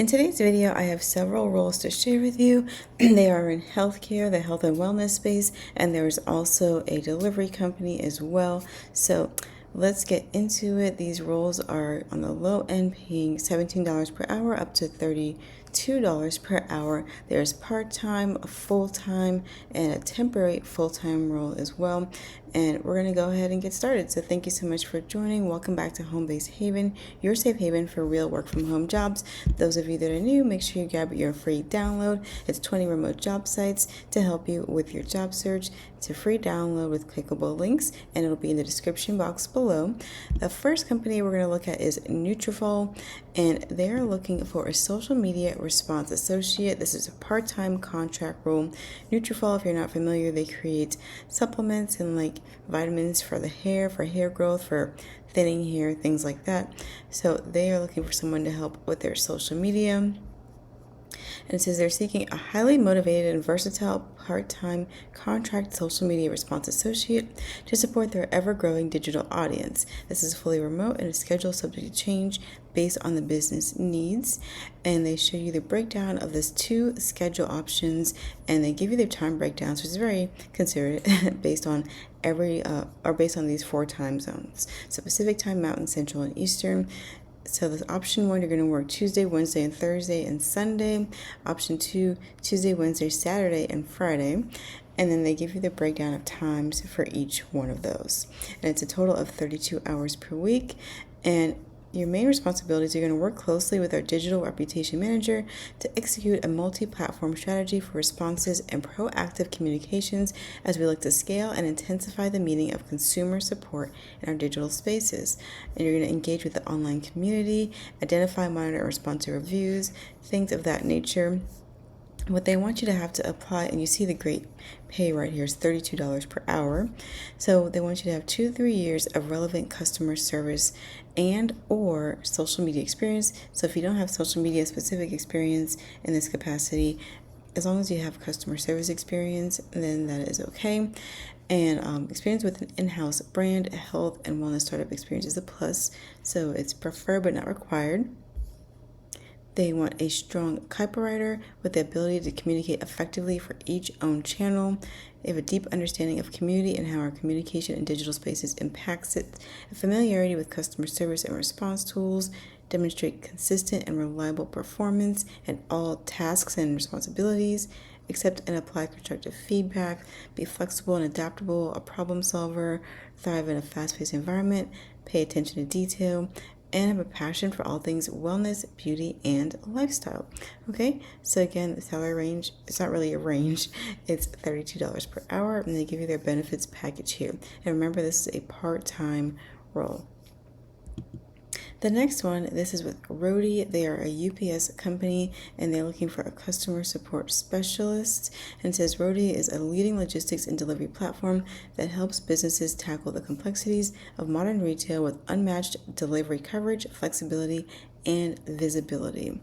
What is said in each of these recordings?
In today's video, I have several roles to share with you. They are in healthcare, the health and wellness space, and there's also a delivery company as well. So let's get into it. These roles are on the low end, paying $17 per hour up to $32 per hour. There's part-time, full-time, and a temporary full-time role as well. And we're going to go ahead and get started. So thank you so much for joining. Welcome back to Home Base Haven, your safe haven for real work from home jobs. Those of you that are new, make sure you grab your free download. It's 20 remote job sites to help you with your job search. It's a free download with clickable links, and it'll be in the description box below. The first company we're going to look at is Neutrifall, and they're looking for a social media response associate. This is a part-time contract role. Neutrifall, if you're not familiar, they create supplements and like vitamins for the hair, for hair growth, for thinning hair, things like that. So they are looking for someone to help with their social media. And it says they're seeking a highly motivated and versatile part-time contract social media response associate to support their ever-growing digital audience. This is fully remote and is scheduled subject to change based on the business needs. And they show you the breakdown of this 2 schedule options, and they give you their time breakdowns, which is very considerate based on based on these 4 time zones. So Pacific time, Mountain, Central, and Eastern. So this option 1, you're going to work Tuesday, Wednesday, and Thursday, and Sunday. Option 2, Tuesday, Wednesday, Saturday, and Friday. And then they give you the breakdown of times for each one of those. And it's a total of 32 hours per week. And your main responsibilities are going to work closely with our digital reputation manager to execute a multi-platform strategy for responses and proactive communications as we look to scale and intensify the meaning of consumer support in our digital spaces. And you're going to engage with the online community, identify, monitor, and respond to reviews, things of that nature. What they want you to have to apply, and you see the great pay right here, is $32 per hour. So they want you to have 2 to 3 years of relevant customer service and or social media experience. So if you don't have social media specific experience in this capacity, as long as you have customer service experience, then that is okay. And experience with an in-house brand, health, and wellness startup experience is a plus. So it's preferred but not required. They want a strong copywriter with the ability to communicate effectively for each own channel. They have a deep understanding of community and how our communication in digital spaces impacts it. A familiarity with customer service and response tools. Demonstrate consistent and reliable performance in all tasks and responsibilities. Accept and apply constructive feedback. Be flexible and adaptable. A problem solver. Thrive in a fast-paced environment. Pay attention to detail. And have a passion for all things wellness, beauty, and lifestyle. Okay, so again, the salary range, it's not really a range, it's $32 per hour, and they give you their benefits package here. And remember, this is a part-time role. The next one, this is with Rody. They are a UPS company, and they're looking for a customer support specialist. And it says Rody is a leading logistics and delivery platform that helps businesses tackle the complexities of modern retail with unmatched delivery coverage, flexibility, and visibility.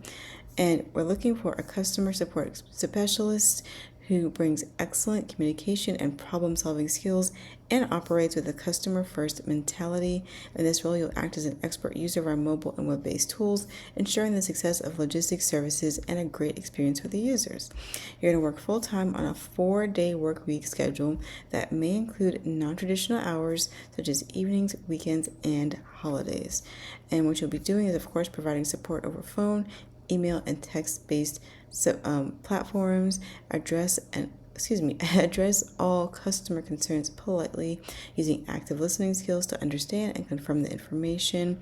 And we're looking for a customer support specialist who brings excellent communication and problem-solving skills and operates with a customer-first mentality. In this role, you'll act as an expert user of our mobile and web-based tools, ensuring the success of logistics services and a great experience for the users. You're going to work full-time on a 4-day work week schedule that may include non-traditional hours such as evenings, weekends, and holidays. And what you'll be doing is, of course, providing support over phone, email, and text-based platforms. Address all customer concerns politely, using active listening skills to understand and confirm the information.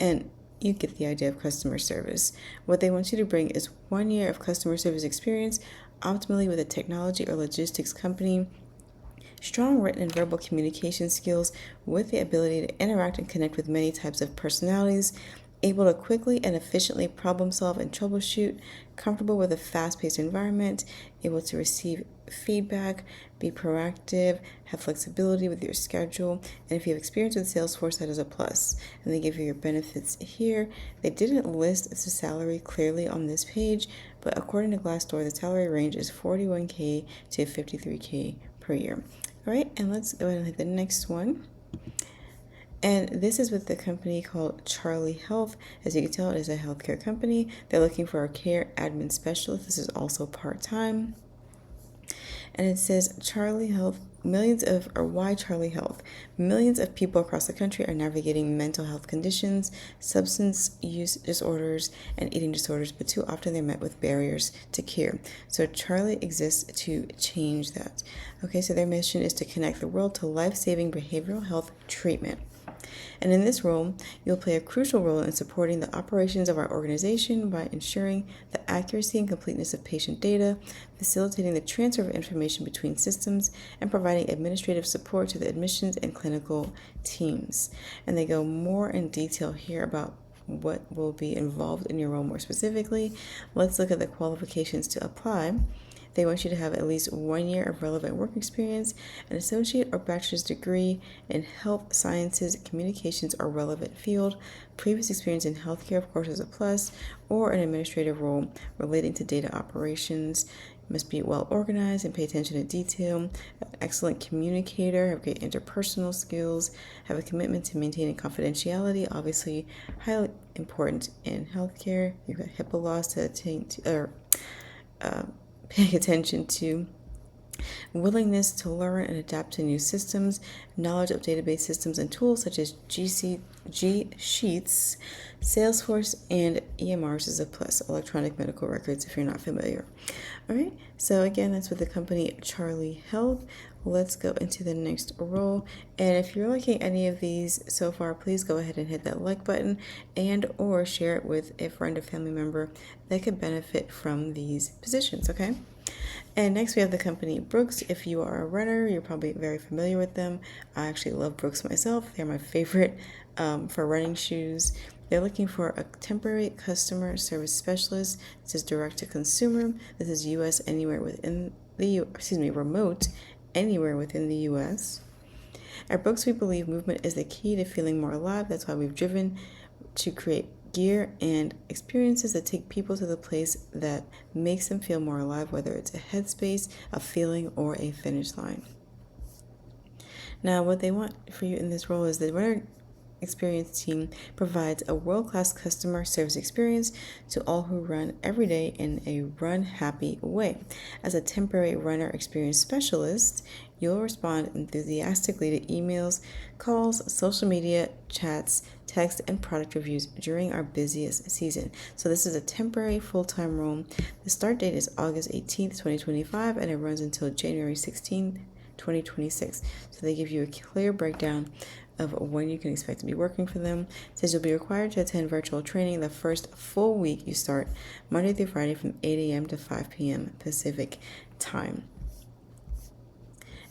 And you get the idea of customer service. What they want you to bring is 1 year of customer service experience, optimally with a technology or logistics company. Strong written and verbal communication skills with the ability to interact and connect with many types of personalities. Able to quickly and efficiently problem solve and troubleshoot, comfortable with a fast-paced environment, able to receive feedback, be proactive, have flexibility with your schedule, and if you have experience with Salesforce, that is a plus. And they give you your benefits here. They didn't list the salary clearly on this page, but according to Glassdoor, the salary range is $41K to $53K per year. All right, and let's go ahead and hit the next one. And this is with the company called Charlie Health. As you can tell, it is a healthcare company. They're looking for a care admin specialist. This is also part-time. And it says Charlie Health, why Charlie Health? Millions of people across the country are navigating mental health conditions, substance use disorders, and eating disorders, but too often they're met with barriers to care. So Charlie exists to change that. Okay, so their mission is to connect the world to life-saving behavioral health treatment. And in this role, you'll play a crucial role in supporting the operations of our organization by ensuring the accuracy and completeness of patient data, facilitating the transfer of information between systems, and providing administrative support to the admissions and clinical teams. And they go more in detail here about what will be involved in your role more specifically. Let's look at the qualifications to apply. They want you to have at least 1 year of relevant work experience, an associate or bachelor's degree in health sciences, communications, or relevant field, previous experience in healthcare, of course, is a plus, or an administrative role relating to data operations. You must be well organized and pay attention to detail, an excellent communicator, have great interpersonal skills, have a commitment to maintaining confidentiality, obviously highly important in healthcare. You've got HIPAA laws to attain to, paying attention to, willingness to learn and adapt to new systems, knowledge of database systems and tools such as G Sheets, Salesforce, and EMRs is a plus, electronic medical records, if you're not familiar. All right, so again, that's with the company Charlie Health. Let's go into the next role. And if you're liking any of these so far, please go ahead and hit that like button and or share it with a friend or family member that could benefit from these positions, okay? And next we have the company Brooks. If you are a runner, you're probably very familiar with them. I actually love Brooks myself. They're my favorite for running shoes. They're looking for a temporary customer service specialist. This is direct to consumer. This is remote anywhere within the U.S. At Brooks, we believe movement is the key to feeling more alive. That's why we've driven to create gear and experiences that take people to the place that makes them feel more alive, whether it's a headspace, a feeling, or a finish line. Now, what they want for you in this role is the runner experience team provides a world-class customer service experience to all who run every day in a run-happy way. As a temporary runner experience specialist, you'll respond enthusiastically to emails, calls, social media, chats, text, and product reviews during our busiest season. So this is a temporary full-time role. The start date is August 18th, 2025, and it runs until January 16th, 2026. So they give you a clear breakdown of when you can expect to be working for them. It says you'll be required to attend virtual training the first full week you start, Monday through Friday from 8 a.m. to 5 p.m. Pacific time.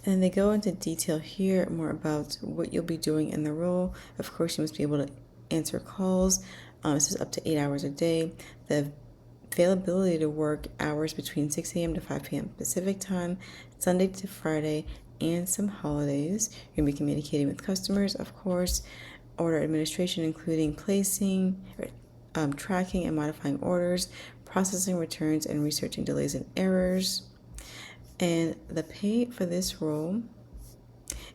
And they go into detail here more about what you'll be doing in the role. Of course, you must be able to answer calls. This is up to 8 hours a day. The availability to work hours between 6 a.m. to 5 p.m. Pacific time, Sunday to Friday, and some holidays. You're going to be communicating with customers, of course. Order administration, including placing, tracking and modifying orders, processing returns, and researching delays and errors. And the pay for this role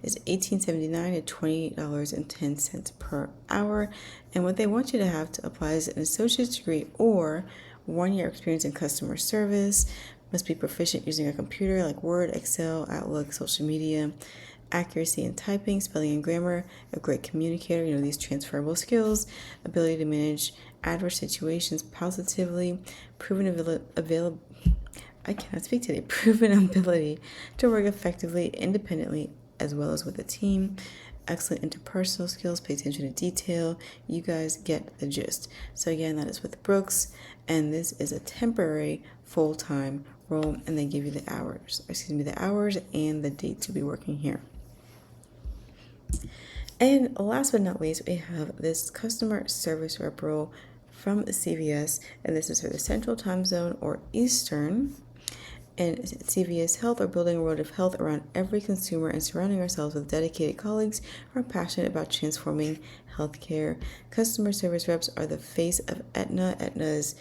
is $18.79 to $20.10 per hour. And what they want you to have to apply is an associate's degree or 1 year experience in customer service. Must be proficient using a computer like Word, Excel, Outlook, social media, accuracy in typing, spelling, and grammar, a great communicator, these transferable skills, ability to manage adverse situations positively, proven ability to work effectively, independently, as well as with a team, excellent interpersonal skills, pay attention to detail. You guys get the gist. So again, that is with Brooks, and this is a temporary full-time role, and they give you the hours and the date to be working here. And last but not least, we have this customer service rep role from CVS, and this is for the Central Time Zone or Eastern. And CVS Health are building a world of health around every consumer and surrounding ourselves with dedicated colleagues who are passionate about transforming healthcare. Customer service reps are the face of Aetna. Aetna's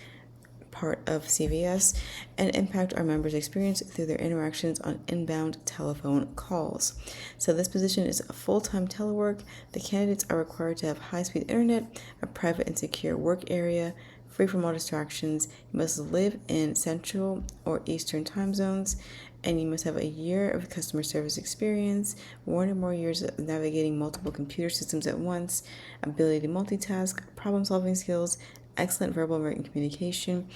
part of CVS and impact our members' experience through their interactions on inbound telephone calls. So this position is a full-time telework. The candidates are required to have high-speed internet, a private and secure work area, free from all distractions. You must live in Central or Eastern time zones, and you must have a year of customer service experience, 1 or more years of navigating multiple computer systems at once, ability to multitask, problem-solving skills, excellent verbal and written communication,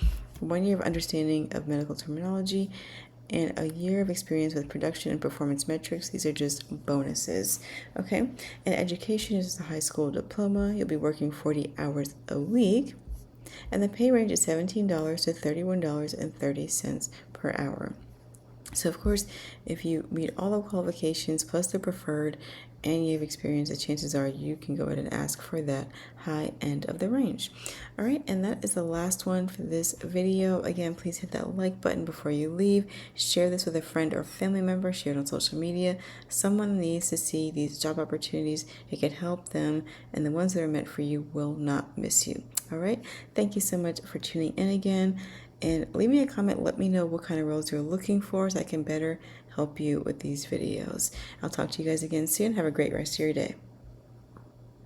1 year of understanding of medical terminology, and a year of experience with production and performance metrics. These are just bonuses. Okay, and education is a high school diploma. You'll be working 40 hours a week, and the pay range is $17 to $31.30 per hour. So, of course, if you meet all the qualifications plus the preferred and you have experience, the chances are you can go ahead and ask for that high end of the range. All right, and that is the last one for this video. Again, please hit that like button before you leave. Share this with a friend or family member. Share it on social media. Someone needs to see these job opportunities. It can help them, and the ones that are meant for you will not miss you. All right, thank you so much for tuning in again. And leave me a comment. Let me know what kind of roles you're looking for so I can better help you with these videos. I'll talk to you guys again soon. Have a great rest of your day.